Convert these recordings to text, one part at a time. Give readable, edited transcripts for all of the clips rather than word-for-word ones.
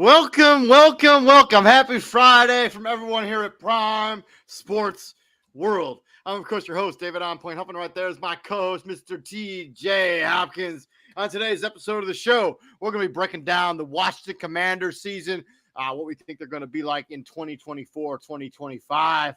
Welcome. Happy Friday from everyone here at Prime Sports World. I'm, of course, your host, David On Point. Helping right there is my co-host, Mr. TJ Hopkins. On today's episode of the show, we're going to be breaking down the Washington Commanders season, what we think they're going to be like in 2024, 2025.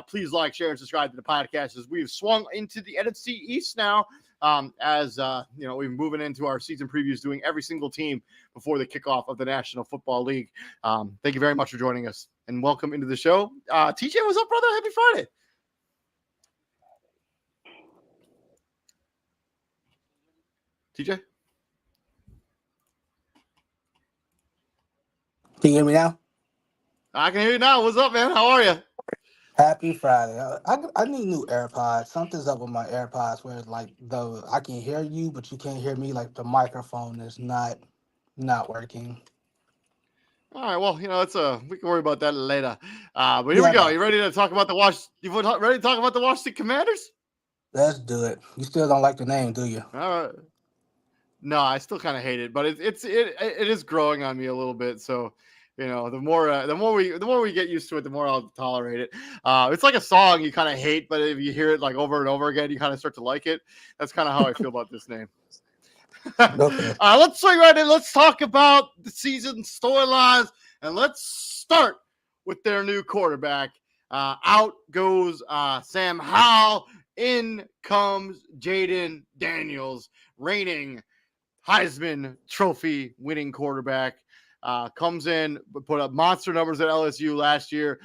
Please like, share, and subscribe to the podcast as we've swung into the NFC East now. We're moving into our season previews, doing every single team before the kickoff of the National Football League. Thank you very much for joining us and welcome into the show. TJ, what's up, brother? Happy Friday. TJ? Can you hear me now? I can hear you now. What's up, man? How are you? Happy Friday. I need new AirPods. Something's up with my AirPods where I can hear you, but you can't hear me. Like the microphone is not working. All right. Well, we can worry about that later. But here Yeah, we go. no. You ready to talk about ready to talk about the Washington Commanders? Let's do it. You still don't like the name, do you? All right. No, I still kind of hate it, but it is growing on me a little bit. So, the more we get used to it, the more I'll tolerate it. It's like a song you kind of hate, but if you hear it like over and over again, you kind of start to like it. That's kind of how I feel about this name. Okay. Let's swing right in. Let's talk about the season storylines, and let's start with their new quarterback. Out goes Sam Howell. In comes Jaden Daniels, reigning Heisman Trophy winning quarterback. Comes in, put up monster numbers at LSU last year.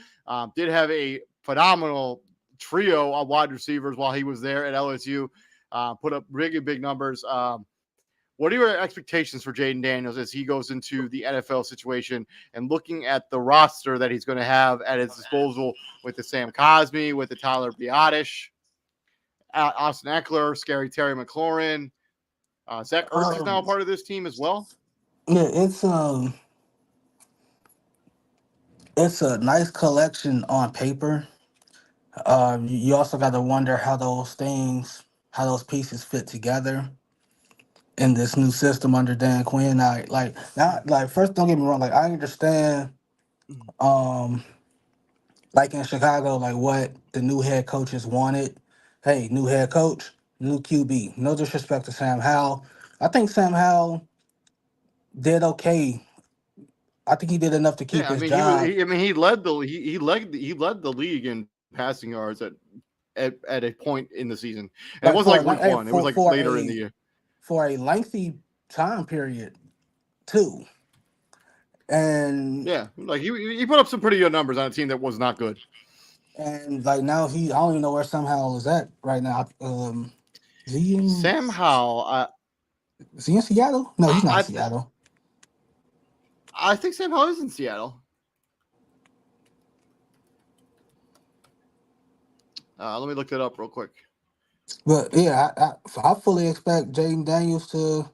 Did have a phenomenal trio of wide receivers while he was there at LSU. Put up really big numbers. What are your expectations for Jaden Daniels as he goes into the NFL situation and looking at the roster that he's going to have at his disposal with the Sam Cosmi, with the Tyler Biadasz, Austin Eckler, Scary Terry McLaurin? Zach Ertz is now a part of this team as well. Yeah, it's a nice collection on paper. You also got to wonder how those pieces fit together in this new system under Dan Quinn. First, don't get me wrong. Like, I understand, like in Chicago, like what the new head coaches wanted. Hey, new head coach, new QB. No disrespect to Sam Howell. I think Sam Howell did okay. I think he did enough to keep Yeah, I his mean job. he led the league in passing yards at a point in the season, and it Like wasn't like week one. It was like later in the year for a lengthy time period, too. And yeah, like he put up some pretty good numbers on a team that was not good. like now I don't even know where Sam Howell is at right now. Is he in Sam Howell, is he in Seattle? No, he's not in I Seattle. I think Sam Howell is in Seattle. Let me look that up real quick. But yeah, I fully expect Jaden Daniels to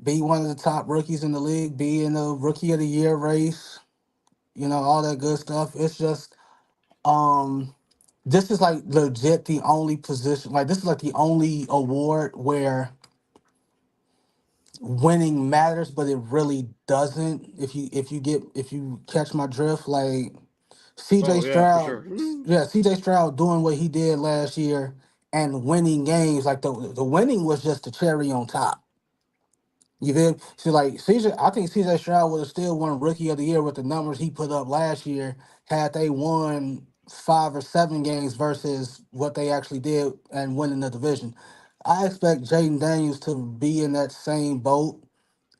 be one of the top rookies in the league, be in the rookie of the year race, all that good stuff. It's just this is like legit the only position, like this is like the only award where winning matters, but it really doesn't. If you catch my drift, like CJ Oh yeah, for Stroud, sure. CJ Stroud doing what he did last year and winning games, like the winning was just the cherry on top. You feel? So like I think CJ Stroud would have still won Rookie of the Year with the numbers he put up last year had they won 5 or 7 games versus what they actually did and winning the division. I expect Jaden Daniels to be in that same boat,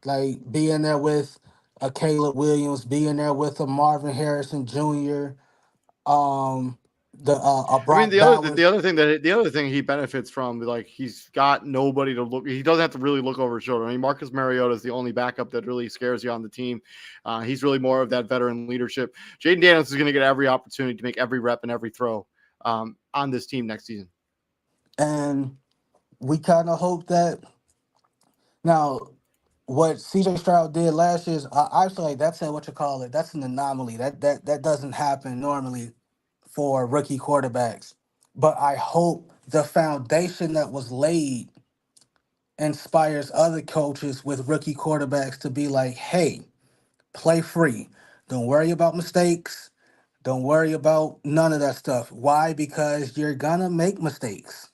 like be in there with a Caleb Williams, be in there with a Marvin Harrison Jr., um, a I mean, Brock Bowers. the other thing he benefits from, like he's got nobody to look. He doesn't have to really look over his shoulder. I mean, Marcus Mariota is the only backup that really scares you on the team. He's really more of that veteran leadership. Jaden Daniels is going to get every opportunity to make every rep and every throw on this team next season. And we kind of hope that now what CJ Stroud did last year is I feel like that's what you call it. That's an anomaly. That doesn't happen normally for rookie quarterbacks. But I hope the foundation that was laid inspires other coaches with rookie quarterbacks to be like, hey, Play free. Don't worry about mistakes. Don't worry about none of that stuff. Why? Because you're gonna make mistakes.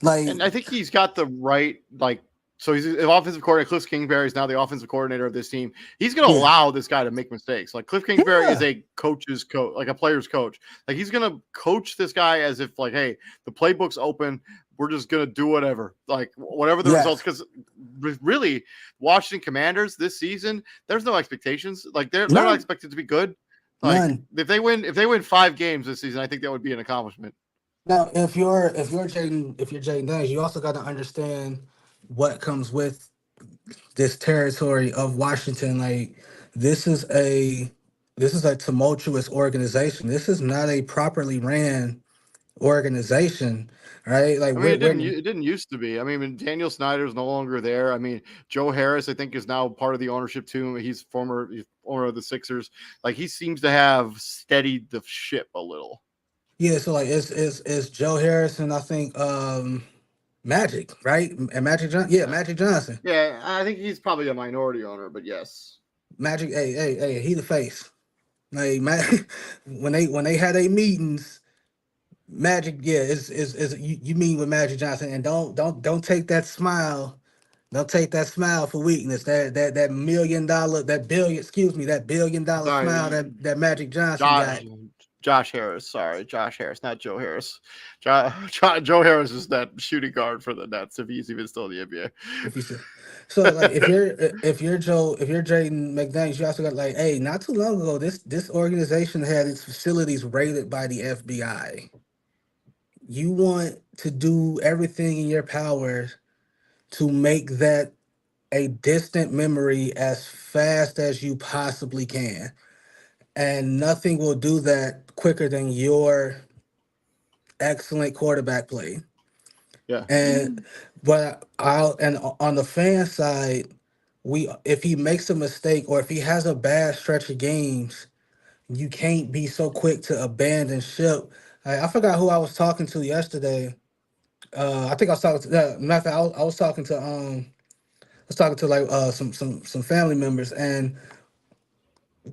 Like, And I think he's got the right, like, so he's the offensive coordinator. Cliff Kingsbury is now the offensive coordinator of this team. He's going to yeah, allow this guy to make mistakes. Like, Cliff Kingsbury is yeah, a coach's coach, like a player's coach. Like, he's going to coach this guy as if, like, hey, the playbook's open. We're just going to do whatever, like, whatever the results. yes, Because really, Washington Commanders this season, there's no expectations. Like, they're not none, expected to be good. Like, none. if they win 5 games this season, I think that would be an accomplishment. Now, if you're Jaden Daniels, you also got to understand what comes with this territory of Washington. Like, this is a this is a tumultuous organization. This is not a properly ran organization, right? Like, I mean, we're it didn't used to be. I mean, Daniel Snyder's no longer there. I mean, Joe Harris, I think, is now part of the ownership too. He's owner of the Sixers. Like, he seems to have steadied the ship a little. yeah. So like, it's Joe Harrison. I think Magic, right? And Uh, Magic Johnson. yeah, I think he's probably a minority owner, but yes. Magic, hey, he the face. Like, when they had their meetings, Magic, yeah, is you mean with Magic Johnson, and don't take that smile. Don't take that smile for weakness. That $1 million, that $1 billion smile Sorry, that Magic Johnson Josh, got. Josh Harris. Sorry, Josh Harris, not Joe Harris. Joe Harris is that shooting guard for the Nets if he's even still in the If you said so, like, NBA. if you're Jaden McDaniels, you also got, like, hey, not too long ago, this organization had its facilities raided by the FBI. You want to do everything in your power to make that a distant memory as fast as you possibly can. And nothing will do that quicker than your excellent quarterback play. Yeah. And but I'll and on the fan side, we if he makes a mistake or if he has a bad stretch of games, you can't be so quick to abandon ship. I forgot who I was talking to yesterday. I think I was talking to matter of fact, I was talking to like some family members, and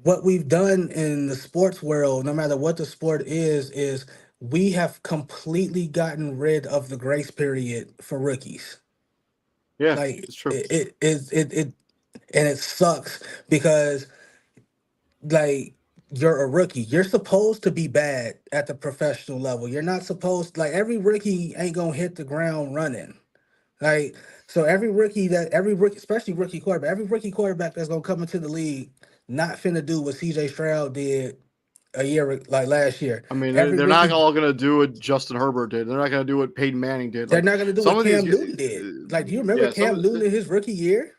what we've done in the sports world, no matter what the sport is we have completely gotten rid of the grace period for rookies. Yeah, Like, it's true. it and it sucks because, like, you're a rookie. You're supposed to be bad at the professional level. You're not supposed, like, every rookie ain't gonna hit the ground running. Like, so every rookie, especially every rookie quarterback that's gonna come into the league, not finna do what CJ Stroud did like last year. I mean, Every they're not rookie, all going to do what Justin Herbert did. They're not going to do what Peyton Manning did. they're Like not gonna do some what of these, Cam Newton did. Like, do you remember yeah, Cam Newton in his rookie year?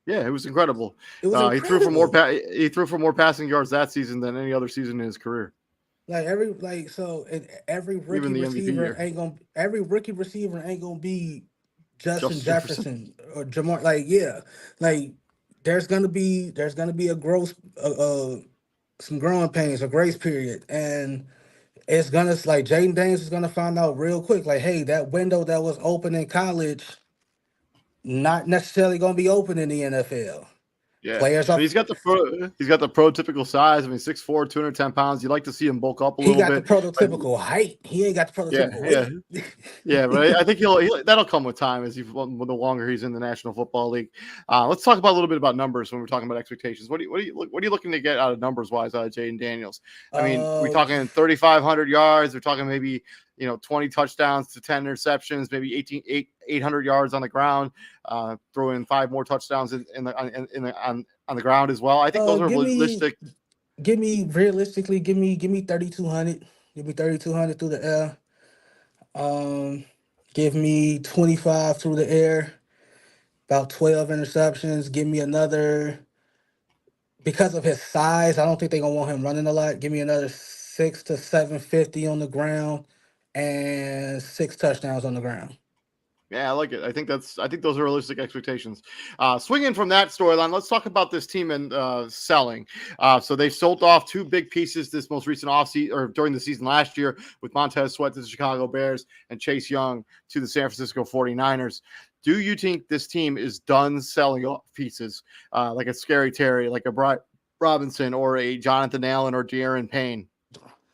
yeah, it was incredible. It was He threw for incredible. he threw for more passing yards that season than any other season in his career, Like, and even the MVP year. every rookie receiver ain't gonna be Justin Justin Jefferson. Jefferson or Jamar. Like, yeah, like, there's gonna be a growth, some growing pains, a grace period, and it's gonna, like, Jaden Daniels is gonna find out real quick, like, hey, that window that was open in college, not necessarily gonna be open in the NFL. Yeah, Players but are he's got the prototypical size. I mean, 6'4", 210 pounds. You like to see him bulk up a he little got the bit, but prototypical height. He ain't got the yeah, prototypical yeah. weight. Yeah, but I think that'll come with time as the longer he's in the National Football League. Let's talk about a little bit about numbers when we're talking about expectations. What are you looking to get out of numbers wise out of Jaden Daniels? I mean, we're uh, talking 3,500 yards. We're talking maybe 20 touchdowns to 10 interceptions, maybe 800 yards on the ground. Throw in 5 more touchdowns on the ground as well. I think those are give me realistic. realistically, give me 3,200. Give me 3,200 through the air. Um, give me 25 through the air. About 12 interceptions. Give me another, because of his size. I don't think they're gonna want him running a lot. Give me another 6 to 750 on the ground, and 6 touchdowns on the ground. Yeah, I like it. I think those are realistic expectations. Swinging from that storyline, let's talk about this team and selling. So they sold off 2 big pieces this most recent offseason or during the season last year with Montez Sweat to the Chicago Bears and Chase Young to the San Francisco 49ers. Do you think this team is done selling off pieces like a Scary Terry, like a Brian Robinson, or a Jonathan Allen or De'Aaron Payne?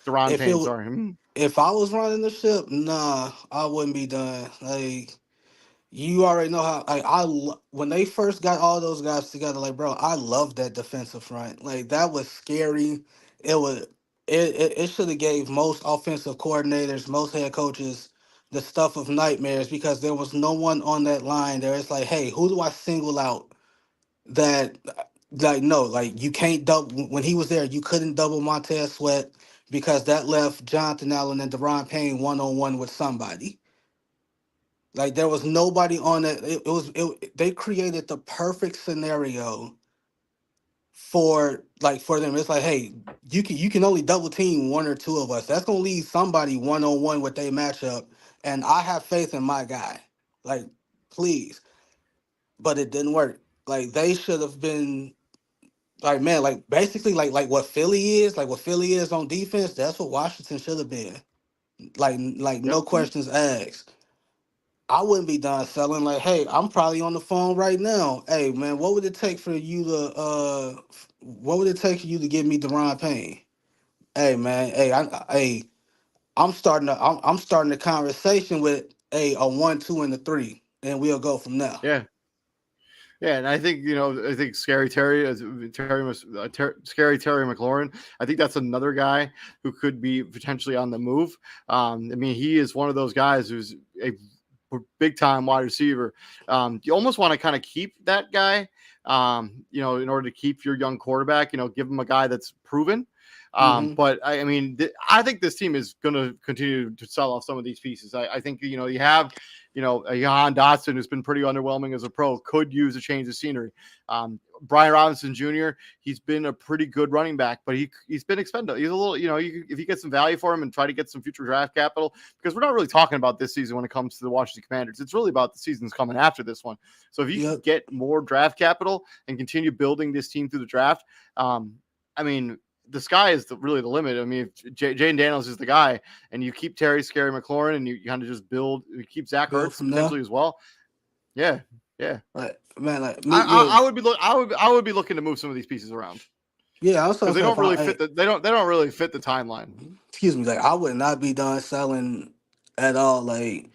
Deron If it Payne, sorry. if I was running the ship, nah, I wouldn't be done. Like you already know how. Like when they first got all those guys together, like bro, I love that defensive front. Like that was scary. It was. It should have gave most offensive coordinators, most head coaches, the stuff of nightmares because there was no one on that line there. It's like, hey, who do I single out that like no, like you can't double when he was there, you couldn't double Montez Sweat because that left Jonathan Allen and Deron Payne 1-on-1 with somebody. Like there was nobody on that. They created the perfect scenario for them. It's like, hey, you can only double team one or two of us. That's gonna leave somebody 1-on-1 with their matchup, and I have faith in my guy. Like, please, but it didn't work. Like they should have been like man, like basically like what Philly is on defense. That's what Washington should have been. Like Yep. no questions asked. I wouldn't be done selling. Like, hey, I'm probably on the phone right now. Hey, man, what would it take for you to what would it take for you to give me Deron Payne? Hey, man, hey, I'm starting the conversation with a 1, 2, and a 3, and we'll go from there. Yeah. Yeah, and I think I think Scary Terry, Scary Terry McLaurin. I think that's another guy who could be potentially on the move. I mean, he is one of those guys who's a big time wide receiver. You almost want to kind of keep that guy, in order to keep your young quarterback. Give him a guy that's proven. Mm-hmm. But I mean, I think this team is going to continue to sell off some of these pieces. I think you have a Johan Dotson who's been pretty underwhelming as a pro, could use a change of scenery. Brian Robinson Jr., he's been a pretty good running back, but he's been expendable. He's a little, if you get some value for him and try to get some future draft capital, because we're not really talking about this season when it comes to the Washington Commanders. It's really about the seasons coming after this one. So if you can Yep. get more draft capital and continue building this team through the draft, I mean, the sky is really the limit. I mean, if Jaden Daniels is the guy, and you keep Terry Scary McLaurin, and you kind of just you keep Zach Build Ertz from there. potentially as well. Yeah, yeah. Like, man, like me, yeah, I would be looking to move some of these pieces around yeah. I was because gonna they say, don't if I, really hey, fit they don't really fit the timeline. excuse me, like I would not be done selling at all. Like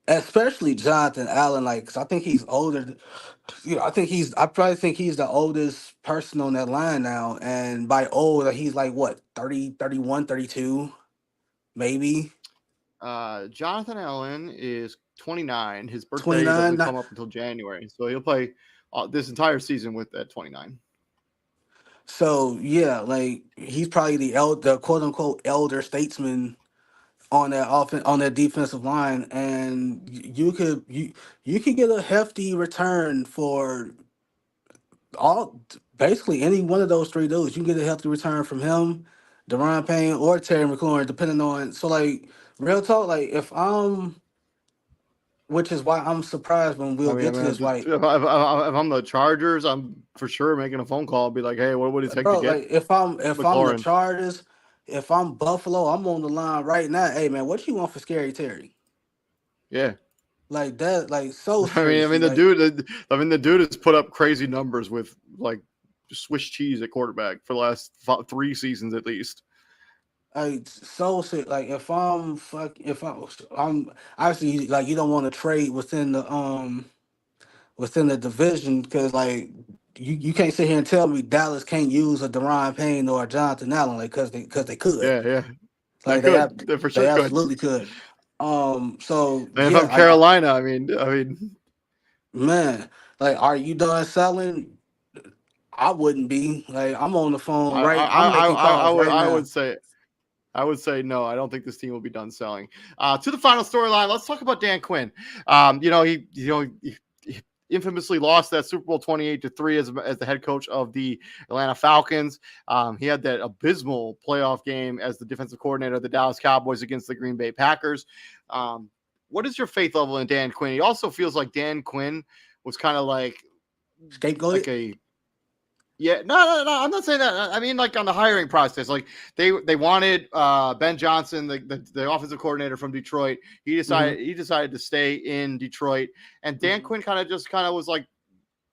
especially Jonathan Allen, like, 'cause I think he's older. I probably think he's the oldest person on that line now. And by old, like, he's like what, 30, 31, 32, maybe Jonathan Allen is 29. His birthday 29. doesn't come up until January, so he'll play this entire season with that 29. So yeah, like he's probably the quote unquote elder statesman on that defensive line, and you could get a hefty return for all basically any one of those three dudes. You can get a healthy return from him, Deron Payne, or Terry McLaurin, depending on. So like real talk, like if I'm, which is why I'm surprised when we'll get to I'm this. just Like, if I'm the Chargers, I'm for sure making a phone call. Be like, hey, what would it take to bro, get like if I'm the McLaurin? Chargers, if I'm Buffalo, I'm on the line right now. Hey man, what you want for Scary Terry? Yeah. Like that, like so I seriously, mean, like. the dude has put up crazy numbers with like Swiss cheese at quarterback for the last 3 seasons at least. Like so sick. Like if I'm obviously like you don't want to trade within the division because like you can't sit here and tell me Dallas can't use a Deron Payne or a Jonathan Allen like because they could Yeah, yeah, they like they have could, they for they sure could. absolutely could. So And if yeah, I'm like Carolina, I mean, man, like are you done selling? I wouldn't be like I'm on the phone right. I'm making calls right I now. would say. I would say no. I don't think this team will be done selling. To the final storyline, let's talk about Dan Quinn. He infamously lost that Super Bowl 28-3 as the head coach of the Atlanta Falcons. He had that abysmal playoff game as the defensive coordinator of the Dallas Cowboys against the Green Bay Packers. What is your faith level in Dan Quinn? He also feels like Dan Quinn was kind of like Scapegoated. a Yeah, no. I'm not saying that. I mean, like on the hiring process, like they wanted Ben Johnson, the offensive coordinator from Detroit. Hmm. He decided to stay in Detroit, and Dan Hmm. Quinn kind of was like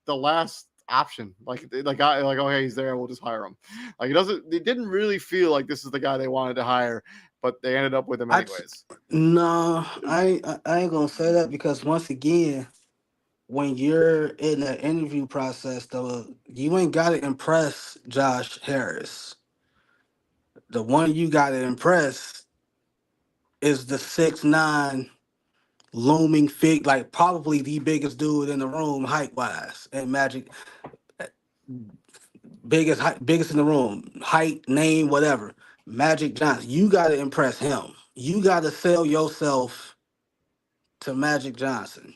the last option. Like okay, he's there. We'll just hire him. Like it doesn't. It didn't really feel like this is the guy they wanted to hire, but they ended up with him I anyways. no, I ain't gonna say that because once again, when you're in the interview process, though, you ain't got to impress Josh Harris. The one you got to impress is the 6'9" looming fig, like probably the biggest dude in the room height wise, and Magic biggest in the room, height, name, whatever. Magic Johnson. You got to impress him. You got to sell yourself to Magic Johnson.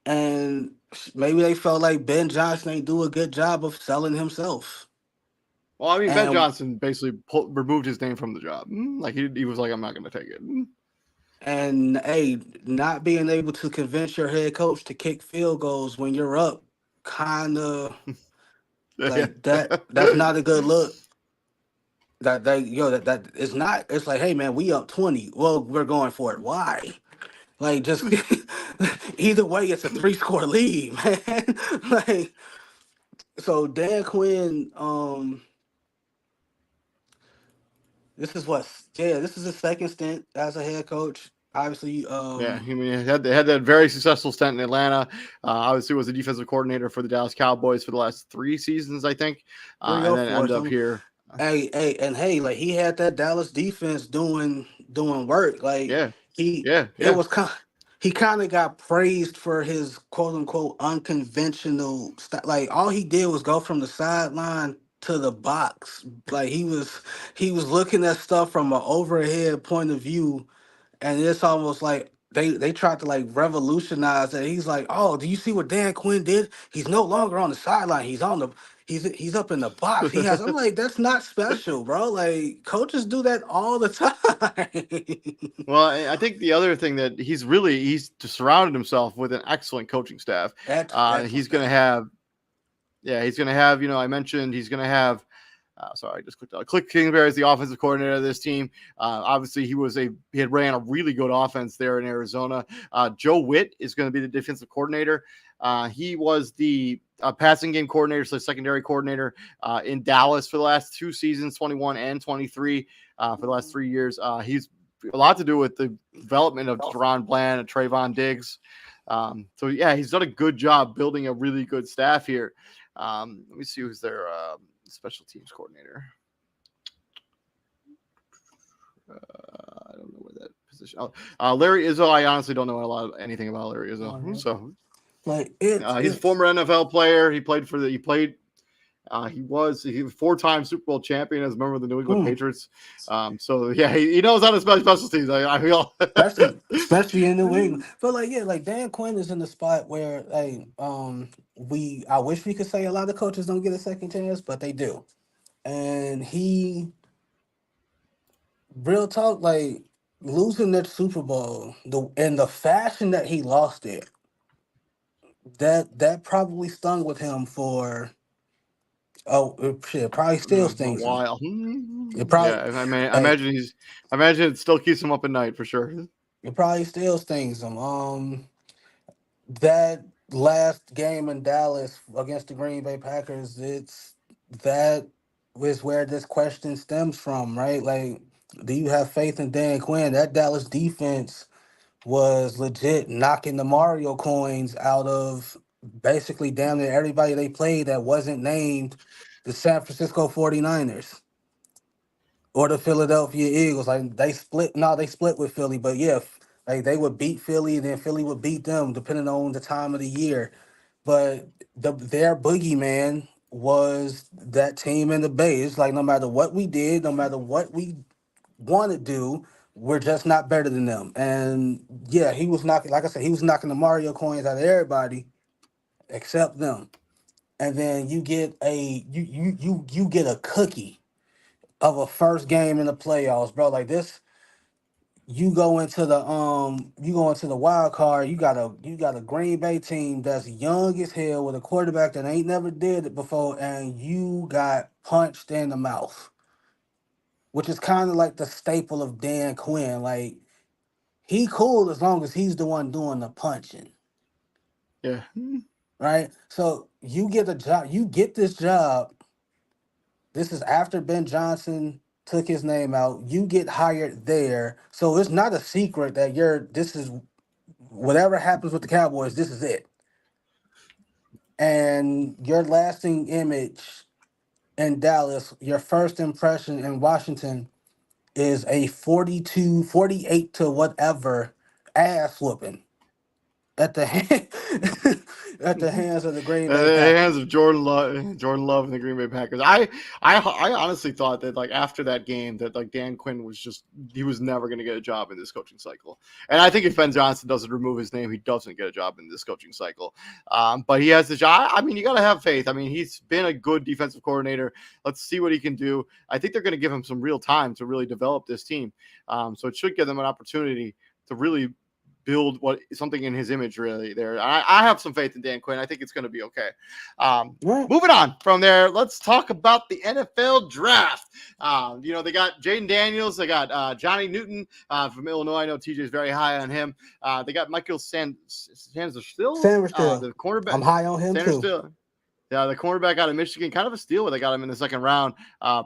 And maybe they felt like Ben Johnson ain't do a good job of selling himself. Well, I mean, Ben And Johnson basically removed his name from the job. Like he was like, I'm not going to take it. and hey, not being able to convince your head coach to kick field goals when you're up, kind of Yeah. like that. That's not a good look. That it's not. It's like, hey man, we up 20. Well, we're going for it. Why? Like just either way, it's a 3-score lead, man. Like so, Dan Quinn. This is what, yeah, this is his second stint as a head coach. Obviously, Yeah, I mean, had that very successful stint in Atlanta. Obviously, was a defensive coordinator for the Dallas Cowboys for the last 3 seasons, I think, three and or then four. ended up Some here. hey, like he had that Dallas defense doing work. Like Yeah, he yeah, it yeah. was kind he kind of got praised for his quote unquote unconventional like all he did was go from the sideline to the box. Like he was looking at stuff from an overhead point of view, and it's almost like they tried to like revolutionize it. He's like, oh, do you see what Dan Quinn did? He's no longer on the sideline. He's up in the box. He has. I'm like, that's not special, bro. Like coaches do that all the time. Well, I think the other thing that he's surrounded himself with an excellent coaching staff. Excellent He's going to staff. have, yeah, he's going to have. I mentioned he's going to have. Sorry, I just clicked out. Cliff Kingsbury is the offensive coordinator of this team. Obviously, he had ran a really good offense there in Arizona. Joe Witt is going to be the defensive coordinator. He was the passing game coordinator, so secondary coordinator in Dallas for the last 2 seasons, 21 and 23, for the last 3 years. He's a lot to do with the development of Deron Bland and Trayvon Diggs. So yeah, he's done a good job building a really good staff here. Let me see who's their special teams coordinator. I don't know where that position. Larry Izzo. I honestly don't know anything about Larry Izzo. So Like it's he's a it's former NFL player. He played for the. He played. He was a 4-time Super Bowl champion as a member of the New England mm, Patriots. So yeah, he knows how to special teams. I feel. especially in New England. But like yeah, like Dan Quinn is in the spot where hey, we I wish we could say a lot of coaches don't get a second chance, but they do. And he real talk, like losing that Super Bowl, the fashion that he lost it, that probably stung with him for shit, probably still A stings him. while. It probably Yeah, I mean, hey, I imagine it still keeps him up at night for sure. it probably still stings him. That last game in Dallas against the Green Bay Packers, that is where this question stems from, right? Like, do you have faith in Dan Quinn? That Dallas defense was legit knocking the Mario coins out of basically damn near everybody they played that wasn't named the San Francisco 49ers or the Philadelphia Eagles. Like they split with Philly, but yeah, like they would beat Philly and then Philly would beat them depending on the time of the year. But their boogeyman was that team in the Bay. It's like no matter what we did, no matter what we want to do, we're just not better than them. And yeah, he was knocking, like I said, he was knocking the Mario coins out of everybody except them. And then you get a cookie of a first game in the playoffs, bro. Like this, you go into the wild card. You got a Green Bay team that's young as hell with a quarterback that ain't never did it before, and you got punched in the mouth, which is kind of like the staple of Dan Quinn. Like he cool as long as he's the one doing the punching, Yeah. right? So you get a job, you get this job. This is after Ben Johnson took his name out. You get hired there, so it's not a secret that you're. This is whatever happens with the Cowboys. This is it, and your lasting image in Dallas, your first impression in Washington is a 42, 48 to whatever ass whooping at the at the hands of the Green Bay The hands Packers. of Jordan Love and the Green Bay Packers. I honestly thought that like after that game that like Dan Quinn was just he was never going to get a job in this coaching cycle. And I think if Ben Johnson doesn't remove his name, he doesn't get a job in this coaching cycle. But he has the job. I mean, you got to have faith. I mean, he's been a good defensive coordinator. Let's see what he can do. I think they're going to give him some real time to really develop this team. So it should give them an opportunity to really build what something in his image really there. I have some faith in Dan Quinn. I think it's going to be okay. Right. Moving on from there, let's talk about the NFL draft. They got Jaden Daniels, they got Johnny Newton from Illinois. I know TJ's very high on him. They got Michael Sanderstill, Sanders still. the cornerback. I'm high on him too. Sanderstill. Yeah, the cornerback out of Michigan, kind of a steal where they got him in the second round,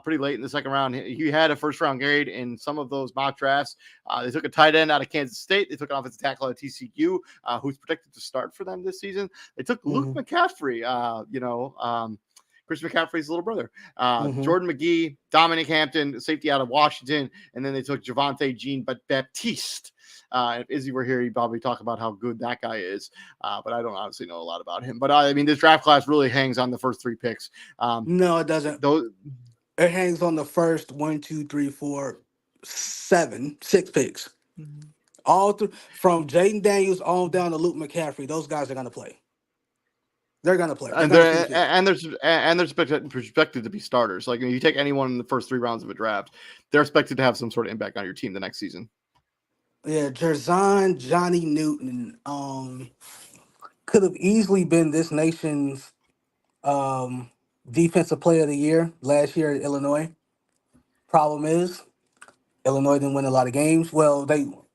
pretty late in the second round. He had a first-round grade in some of those mock drafts. They took a tight end out of Kansas State. They took an offensive tackle out of TCU, who's projected to start for them this season. They took Luke Mm-hmm. McCaffrey, Chris McCaffrey's little brother, Mm-hmm. Jordan McGee, Dominic Hampton, safety out of Washington, and then they took Javante Jean Baptiste. If Izzy were here, he'd probably talk about how good that guy is. But I don't honestly know a lot about him. But I mean, this draft class really hangs on the first three picks. No, it doesn't. Those It hangs on the first one, two, three, four, seven, six picks. All through from Jaden Daniels on down to Luke McCaffrey. Those guys are gonna play. They're gonna play. They're and gonna finish they're it. projected to be starters. Like if you take anyone in the first three rounds of a draft, they're expected to have some sort of impact on your team the next season. Yeah, Jerzon Johnny Newton could have easily been this nation's um defensive player of the year last year at Illinois. Problem is, Illinois didn't win a lot of games. Well,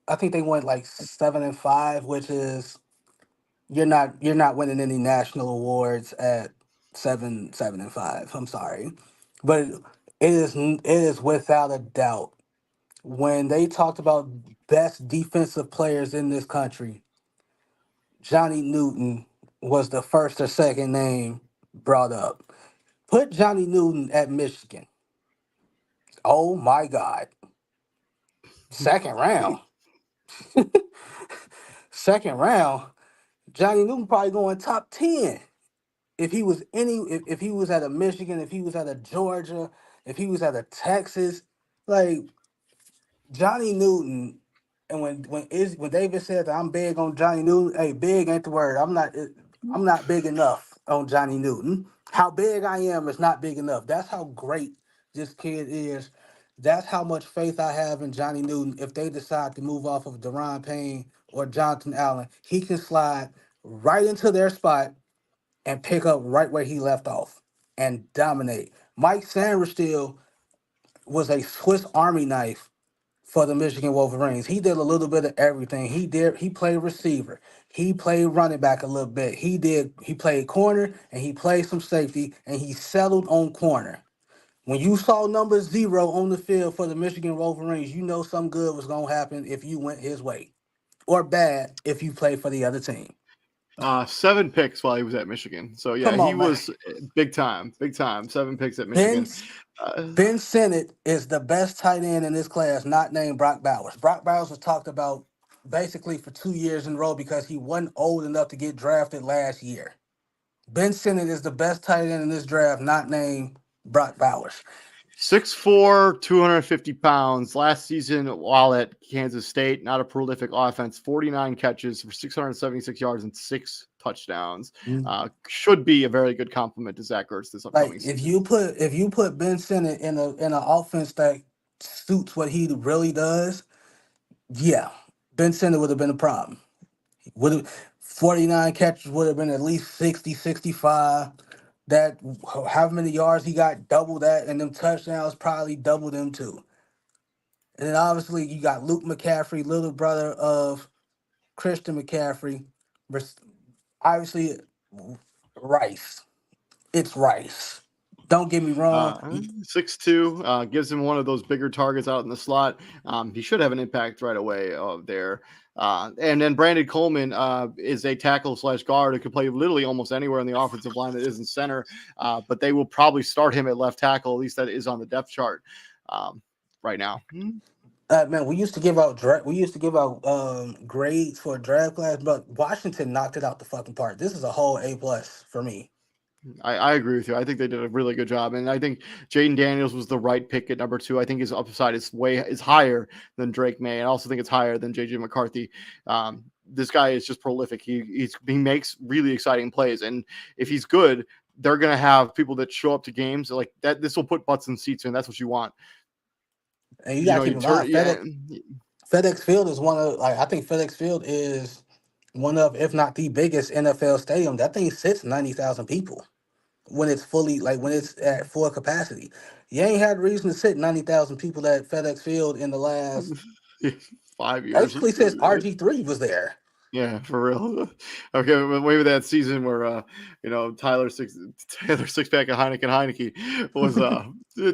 I think they went like 7-5, which is you're not winning any national awards at 7-5. I'm sorry, but it is without a doubt when they talked about best defensive players in this country, Johnny Newton was the first or second name brought up. Put Johnny Newton at Michigan. Oh my God. Second round. Second round. Johnny Newton probably going top 10. If he was at a Michigan, if he was at a Georgia, if he was at a Texas, like Johnny Newton, and when David said that I'm big on Johnny Newton, hey, big ain't the word. I'm not big enough on Johnny Newton. How big I am is not big enough. That's how great this kid is. That's how much faith I have in Johnny Newton. If they decide to move off of Deron Payne or Jonathan Allen, he can slide right into their spot and pick up right where he left off and dominate. Mike Sanders was a Swiss Army knife for the Michigan Wolverines. He did a little bit of everything. He played receiver. He played running back a little bit. He played corner and he played some safety and he settled on corner. When you saw number 0 on the field for the Michigan Wolverines, you know something good was gonna happen if you went his way. Or bad if you played for the other team. 7 picks while he was at Michigan. So yeah, Come he on, man. was big time, big time. 7 picks at Ben Michigan. Uh, Ben Sinnott is the best tight end in this class, not named Brock Bowers. Brock Bowers was talked about basically for 2 years in a row because he wasn't old enough to get drafted last year. Ben Sinnott is the best tight end in this draft, not named Brock Bowers. 6'4", 250 pounds. Last season, while at Kansas State, not a prolific offense. 49 catches for 676 yards and 6 touchdowns. Should be a very good compliment to Zach Ertz this Like upcoming if season. you put Ben Sinnott in an offense that suits what he really does, Yeah, Ben Simmons would have been a problem. Would have 49 catches would have been at least 60, 65. That how many yards he got, double that, and them touchdowns probably double them too. And then obviously you got Luke McCaffrey, little brother of Christian McCaffrey. Obviously, Rice. It's Rice. Don't get me wrong. 6'2", gives him one of those bigger targets out in the slot. He should have an impact right away there. And then Brandon Coleman is a tackle slash guard who can play literally almost anywhere in the offensive line that isn't center. But they will probably start him at left tackle. At least that is on the depth chart right now. Man, we used to give out grades for a draft class, but Washington knocked it out the fucking park. This is a whole A+ for me. I agree with you. I think they did a really good job, and I think Jaden Daniels was the right pick at number 2. I think his upside is higher than Drake May, and I also think it's higher than JJ McCarthy. This guy is just prolific. He makes really exciting plays, and if he's good, they're gonna have people that show up to games like that. This will put butts in seats, and that's what you want. And you You gotta know, keep you in turn mind, yeah. FedEx Field is one of I think FedEx Field is one of, if not the biggest NFL stadium. That thing sits 90,000 people when it's fully when it's at full capacity. You ain't had reason to sit 90,000 people at FedEx Field in the last 5 years. basically since RG3 was there. Yeah, for real. Okay, maybe that season where Tyler six pack of Heineke was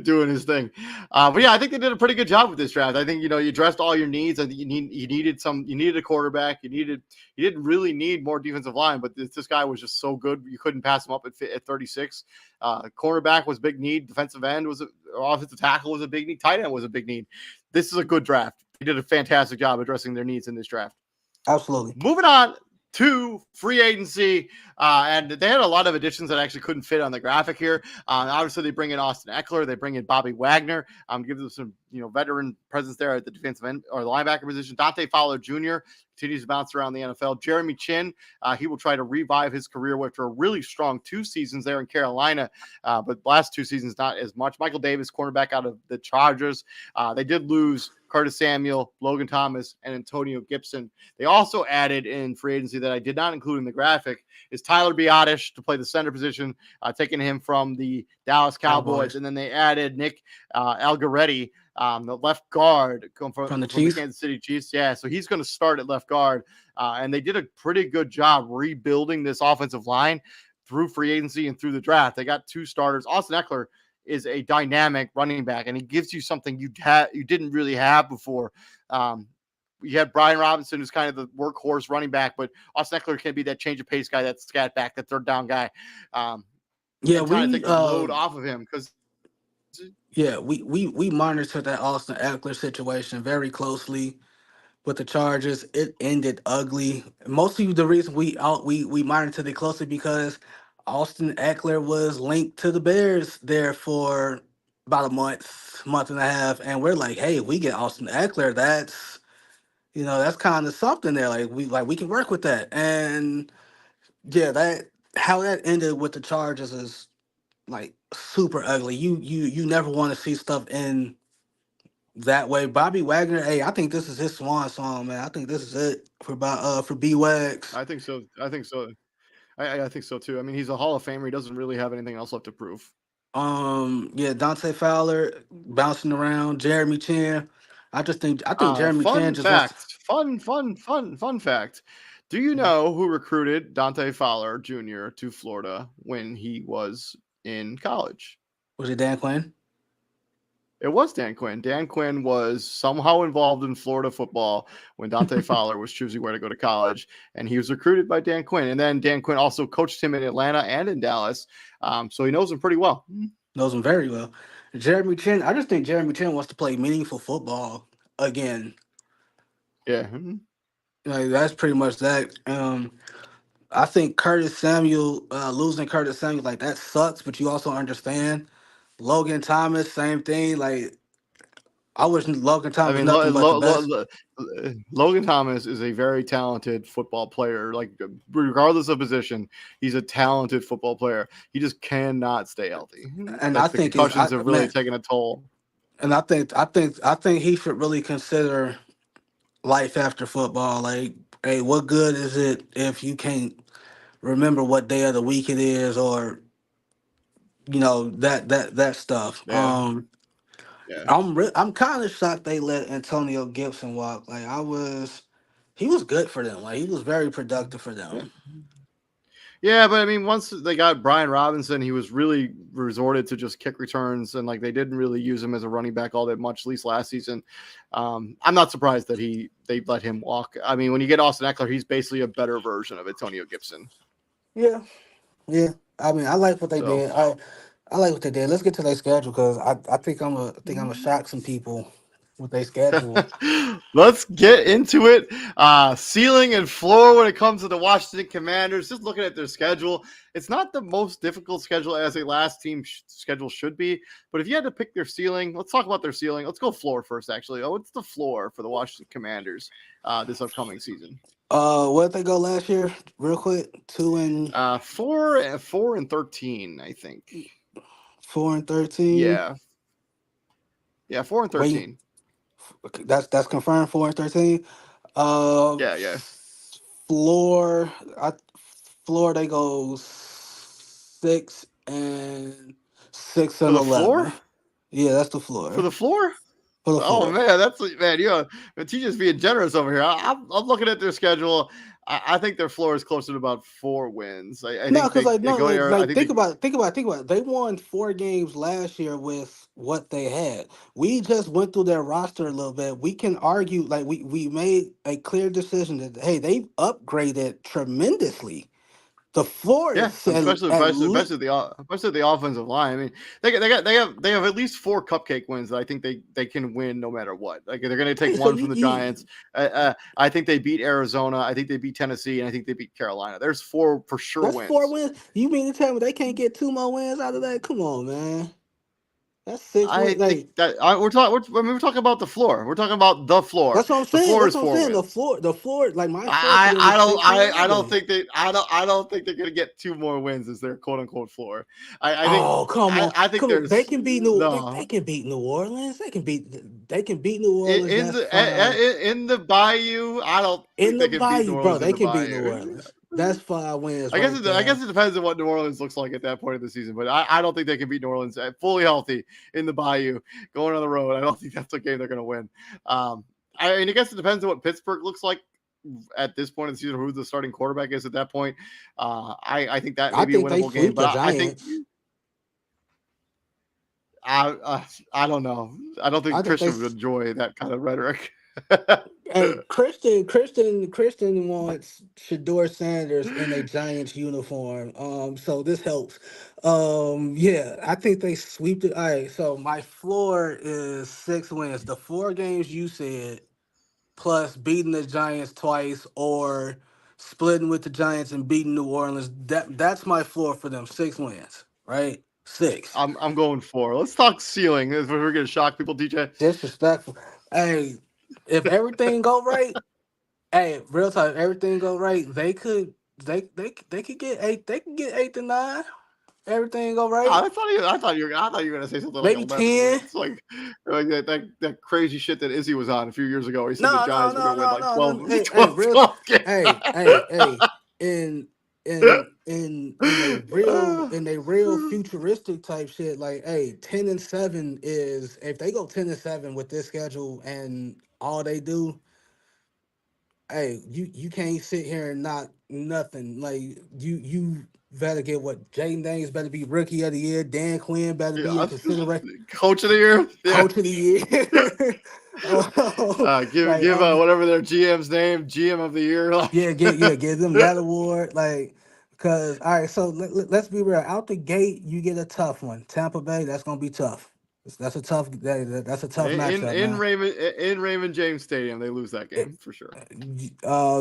doing his thing. But yeah, I think they did a pretty good job with this draft. I think you addressed all your needs. I think you needed a quarterback. You didn't really need more defensive line, but this guy was just so good you couldn't pass him up at 36. Cornerback was a big need. Defensive end offensive tackle was a big need. Tight end was a big need. This is a good draft. They did a fantastic job addressing their needs in this draft. Absolutely. Moving on to free agency, and they had a lot of additions that actually couldn't fit on the graphic here. Obviously, they bring in Austin Eckler, they bring in Bobby Wagner, give them some veteran presence there at the defensive end or the linebacker position. Dante Fowler Jr. continues to bounce around the NFL. Jeremy Chin, he will try to revive his career after a really strong 2 seasons there in Carolina, but last 2 seasons not as much. Michael Davis, cornerback out of the Chargers. They did lose Curtis Samuel, Logan Thomas, and Antonio Gibson. They also added in free agency that I did not include in the graphic is Tyler Biadasz to play the center position, taking him from the Dallas Cowboys. And then they added Nick Algaretti, the left guard from the Kansas City Chiefs. Yeah, so he's going to start at left guard. And they did a pretty good job rebuilding this offensive line through free agency and through the draft. They got 2 starters. Austin Eckler is a dynamic running back, and he gives you something you didn't really have before. You had Brian Robinson, who's kind of the workhorse running back, but Austin Eckler can be that change of pace guy, that scat back, that third down guy. We take the load off of him because. Yeah, we monitored that Austin Eckler situation very closely with the Chargers. It ended ugly. Mostly the reason we monitored it closely because Austin Eckler was linked to the Bears there for about a month and a half, and we're like, hey, we get Austin Eckler, that's kind of something there. We can work with that. And yeah, that how that ended with the Chargers is super ugly. You never want to see stuff in that way. Bobby Wagner, hey, I think this is his swan song, man. I think this is it for B Wags. I think so. I think so too. I mean, he's a Hall of Famer. He doesn't really have anything else left to prove. Yeah, Dante Fowler bouncing around, Jeremy Chin. I think Jeremy Chin Fun just wants. fact. Fun fact. Do you know who recruited Dante Fowler Jr. to Florida when he was in college? Was it Dan Quinn? It was Dan Quinn. Dan Quinn was somehow involved in Florida football when Dante Fowler was choosing where to go to college, and he was recruited by Dan Quinn. And then Dan Quinn also coached him in Atlanta and in Dallas, so he knows him pretty well. Knows him very well. Jeremy Chin, I just think Jeremy Chin wants to play meaningful football again. Yeah. That's pretty much that. I think losing Curtis Samuel, that sucks, but you also understand. Logan Thomas, same thing. I wish Logan I Thomas mean, nothing but the best. Logan Thomas is a very talented football player. Regardless of position, he's a talented football player. He just cannot stay healthy. And I The think concussions have really taken a toll. And I think he should really consider life after football. Like, hey, what good is it if you can't remember what day of the week it is, or that stuff. Yeah, yeah, I'm kind of shocked they let Antonio Gibson walk. Like, he was good for them. Like, he was very productive for yeah. them. Yeah, but I mean, once they got Brian Robinson, he was really resorted to just kick returns, and like they didn't really use him as a running back all that much, at least last season. I'm not surprised that they let him walk. I mean, when you get Austin Eckler, he's basically a better version of Antonio Gibson. Yeah, yeah. I mean, I like what they So did. I like what they did. Let's get to their schedule because I think I'm gonna shock some people with their schedule. let's get into it. Ceiling and floor when it comes to the Washington Commanders. Just looking at their schedule, it's not the most difficult schedule as a last team schedule should be. But if you had to pick their ceiling, let's talk about their ceiling. Let's go floor first, actually. Oh, what's the floor for the Washington Commanders this upcoming season? Where did they go last year? Real quick, 2 and 4-13, I think. 4-13. Yeah, yeah, 4 and Wait, 13. that's confirmed. 4-13. Uh, Yeah, yeah. floor. Floor. They go 6 For and the floor, 11. Yeah, that's the for floor. the floor. For the Oh floor. man, that's man. TJ's being generous over here. I'm looking at their schedule. I think their floor is closer to about 4 wins. I No, think because like they no, go there. I like think they think about it. They won 4 games last year with what they had. We just went through their roster a little bit. We can argue like we made a clear decision that hey, they've upgraded tremendously. The floor yeah, is especially at especially least especially especially the offensive line. I mean, they have at least 4 cupcake wins that I think they can win no matter what. Like they're going to take hey, so one from the Giants. I think they beat Arizona. I think they beat Tennessee, and I think they beat Carolina. There's 4 for sure that's four wins. wins. You mean to tell me they can't get 2 more wins out of that? Come on, man. That's 6 wins. I think Like that we're talking about the floor. We're talking about the floor. that's what I'm The saying. floor That's is what I'm four saying. wins. The floor. Like my floor for them is six and I don't 11. think I don't think they're gonna get 2 more wins as their quote unquote floor. I think Oh, come on, I think come on. They there's can beat they no can beat New Orleans. They can beat New Orleans. That's fine. in the Bayou. I don't In think the they can beat Bayou, New bro, Orleans in they the can beat New Bayou. Orleans. That's 5 wins right I there. guess it depends on what New Orleans looks like at that point of the season, but I don't think they can beat New Orleans fully healthy in the Bayou going on the road. I don't think that's a game they're going to win. I mean, I guess it depends on what Pittsburgh looks like at this point in the season, who the starting quarterback is at that point. I think that may I be a think they winnable game, sweep but the I think Giants. I don't know. I don't I think think they. Christian would enjoy that kind of rhetoric. Hey, Christian wants Shador Sanders in a Giants uniform. So this helps. Yeah, I think they sweep it. All right, so my floor is 6 wins. The 4 games you said, plus beating the Giants twice or splitting with the Giants and beating New Orleans. That's my floor for them. 6 wins, right? Six. I'm going for. Let's talk ceiling. We're going to shock people, DJ. Disrespectful. Hey, if everything go right, hey, real time, everything go right, they could get eight. They can get 8 to 9. Everything go right. I thought you were gonna say something like Maybe 11 10. wins, like that crazy shit that Izzy was on a few years ago. He said the No, no, Giants were no, gonna win no, like no, 12, no. Hey, hey, 12, real. 12 games. Hey. In in a real futuristic type shit, like hey, 10-7 is if they go 10-7 with this schedule and all they do, hey, you can't sit here and not nothing. Like you better get what Jaden Daniels better be rookie of the year. Dan Quinn better be in Yeah, consideration coach of the year. Yeah, coach of the year. Oh, like give whatever their GM's name, GM of the year. Like, give them that award. Like, cause all right, so let's be real. Out the gate, you get a tough one. Tampa Bay, that's gonna be tough. That's a tough matchup, man. In Raymond James Stadium, they lose that game for sure.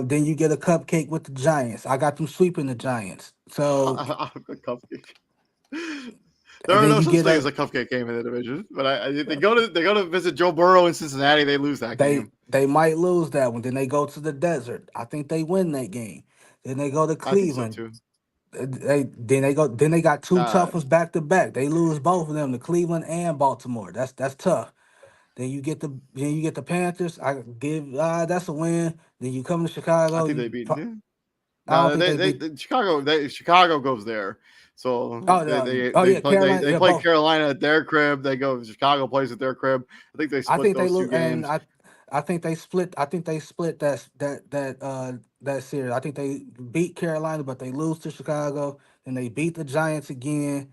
Then you get a cupcake with the Giants. I got them sweeping the Giants. So A cupcake. There and are then no you such get thing as a a cupcake game in the division, but they go to visit Joe Burrow in Cincinnati. They lose that game. they might lose that one. Then they go to the desert. I think they win that game. Then they go to I think so Cleveland. too. Then they got two Uh, tough ones back to back. They lose both of them to Cleveland and Baltimore. That's tough. Then you get the Panthers. I give that's a win. Then you come to I Chicago. think they beat. Yeah. I don't No, think they beat. Chicago goes there. So Oh no. Oh they yeah, play Carolina. they Yeah, play both. Carolina at their crib. They go Chicago plays at their crib. I think they I split think they those two lose, and games. I think they split. I think they split that series. I think they beat Carolina, but they lose to Chicago, and they beat the Giants again.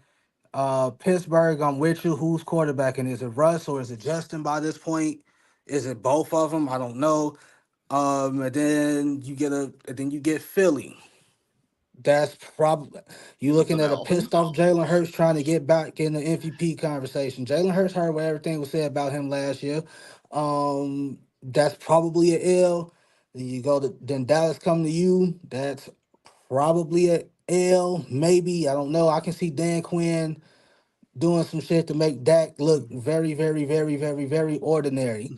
Pittsburgh, I'm with you. Who's quarterbacking? Is it Russ or is it Justin by this point? Is it both of them? I don't know. And then you get Philly. That's probably you looking at a Cincinnati. pissed off Jalen Hurts trying to get back in the MVP conversation. Jalen Hurts heard what everything was said about him last year. That's probably a L. Then Dallas come to you. That's probably a L. Maybe I don't know. I can see Dan Quinn doing some shit to make Dak look very, very, very, very, very ordinary.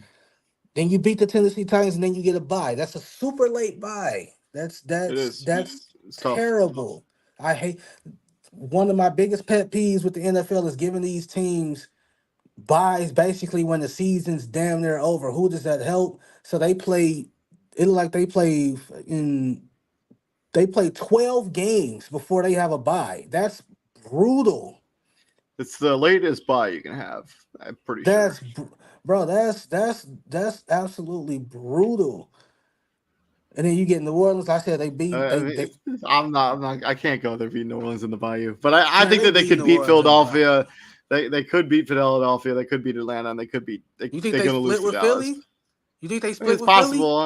Then you beat the Tennessee Titans, and then you get a bye. That's a super late bye. That's It that's is. that's It's tough. terrible. I hate one of my biggest pet peeves with the NFL is giving these teams buys basically when the season's damn near over. Who does that help? So they play. It look like they play 12 games before they have a bye. That's brutal. It's the latest buy you can have. I'm pretty sure. That's br- Bro. That's absolutely brutal. And then you get New Orleans. Like I said they beat I they mean, they I'm not. I can't go there beat New Orleans in the Bayou, but I man think they that they beat could New beat Orleans in the bye. Philadelphia. They could beat Philadelphia. They could beat Atlanta, and You think they're they gonna lose split to with Dallas. Philly? You think they I mean, split it's with Philly? possible.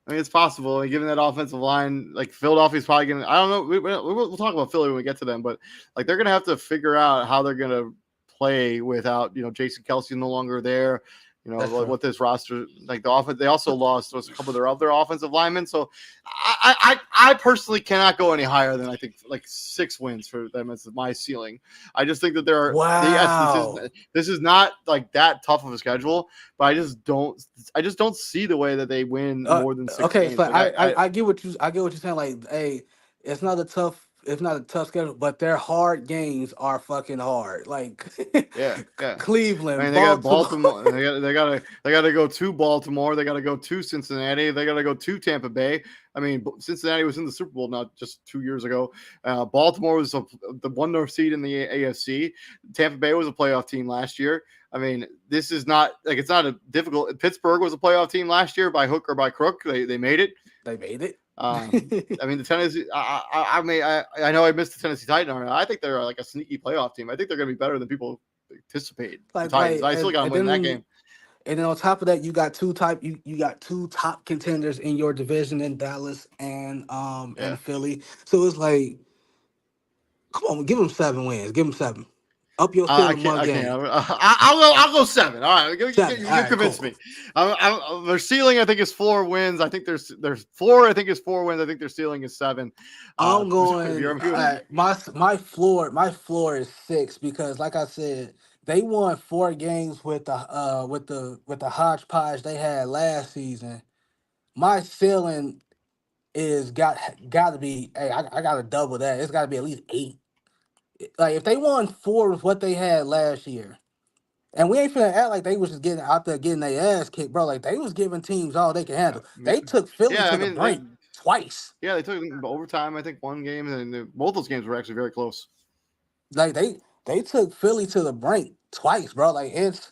I mean, it's possible. And given that offensive line, like Philadelphia's probably gonna. I don't know. We'll talk about Philly when we get to them, but like they're gonna have to figure out how they're gonna play without Jason Kelsey no longer there. That's true. What this roster like the offense. They also lost a couple of their other offensive linemen. So I personally cannot go any higher than I think like 6 wins for them as my ceiling. I just think that there are yes, Wow. this is not like that tough of a schedule, but I just don't see the way that they win Uh, more than six okay, so games. Like I get what you're saying. Like, hey, it's not a tough schedule, but their hard games are fucking hard. Like yeah, yeah. I Cleveland, mean, they got Baltimore. Baltimore. They got to go to Baltimore. They got to go to Cincinnati. They got to go to Tampa Bay. I mean, Cincinnati was in the Super Bowl not just 2 years ago. Baltimore was the 1 seed in the AFC. Tampa Bay was a playoff team last year. I mean, this is not like it's not a difficult. Pittsburgh was a playoff team last year by hook or by crook. They made it. They made it. I mean, the Tennessee. I know I missed the Tennessee Titans. I think they're like a sneaky playoff team. I think they're going to be better than people anticipate. The Titans. I still got them winning that game. And then on top of that, you got two top contenders in your division in Dallas Yeah. and Philly. So it's like, come on, give them 7 wins. Give them 7. Up your I ceiling can't. one I can't. game. I'll go 7. All right, 7. All you right, convinced cool. me. Their ceiling, I think, is 4 wins. I think there's 4. I think is 4 wins. I think their ceiling is 7. I'm going. You're My floor is 6 because, like I said, they won 4 games with the hodgepodge they had last season. My ceiling is got to be. Hey, I got to double that. It's got to be at least 8. Like if they won 4 with what they had last year, and we ain't finna act like they was just getting out there getting their ass kicked, bro. Like they was giving teams all they can handle. They took Philly yeah. I to the mean, brink twice. they took overtime. I think 1 game, and both those games were actually very close. Like they took Philly to the brink twice, bro. Like it's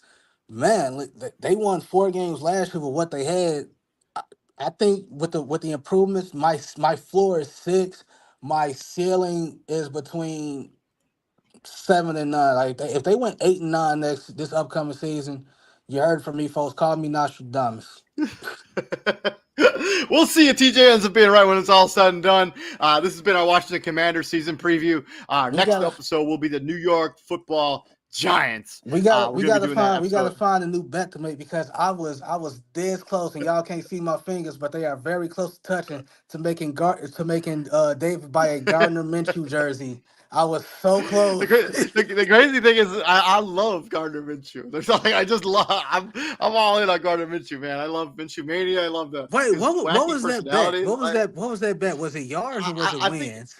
man, like, they won 4 games last year with what they had. I think with the improvements, my floor is 6. My ceiling is between 7 and 9. Like if they went 8 and 9 this upcoming season, you heard from me, folks. Call me Nostradamus. We'll see if TJ ends up being right when it's all said and done. This has been our Washington Commanders season preview. Our We next gotta episode will be the New York Football Giants. we gotta We're we going to be gotta doing that find we gotta episode. find a new bet to make because I was this close and y'all can't see my fingers, but they are very close to touching to making David buy a Gardner Minshew jersey. I was so close. The crazy thing is, I love Gardner Minshew. There's like I just love. I'm all in on Gardner Minshew, man. I love Minshew mania. I love Wait, his what wacky was that bet? personality. What was that bet? Was it yards or was it I think wins?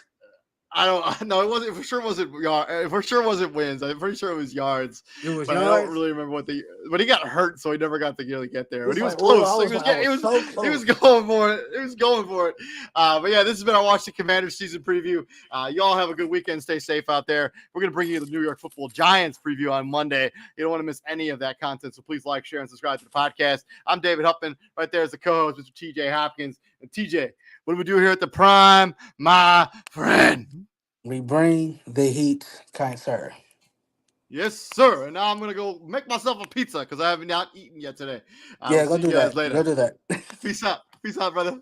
I don't know. It wasn't for sure. Wasn't yard? For sure wasn't wins. I'm pretty sure it was yards, It was but I don't yards. really remember what the. but he got hurt, so he never got to really get there. But It's he was like, oh, close. I was so He was close. going for it. He was going for it. But yeah, this has been our Washington Commanders season preview. Y'all have a good weekend. Stay safe out there. We're gonna bring you the New York Football Giants preview on Monday. You don't want to miss any of that content, so please like, share, and subscribe to the podcast. I'm David Huffman. Right there is the co-host, Mr. TJ Hopkins. And TJ, what do we do here at the Prime, my friend? We bring the heat, kind sir. Yes, sir. And now I'm gonna go make myself a pizza because I have not eaten yet today. Yeah, We'll go see you do guys that. later. Go do that. Peace out. Peace out, brother.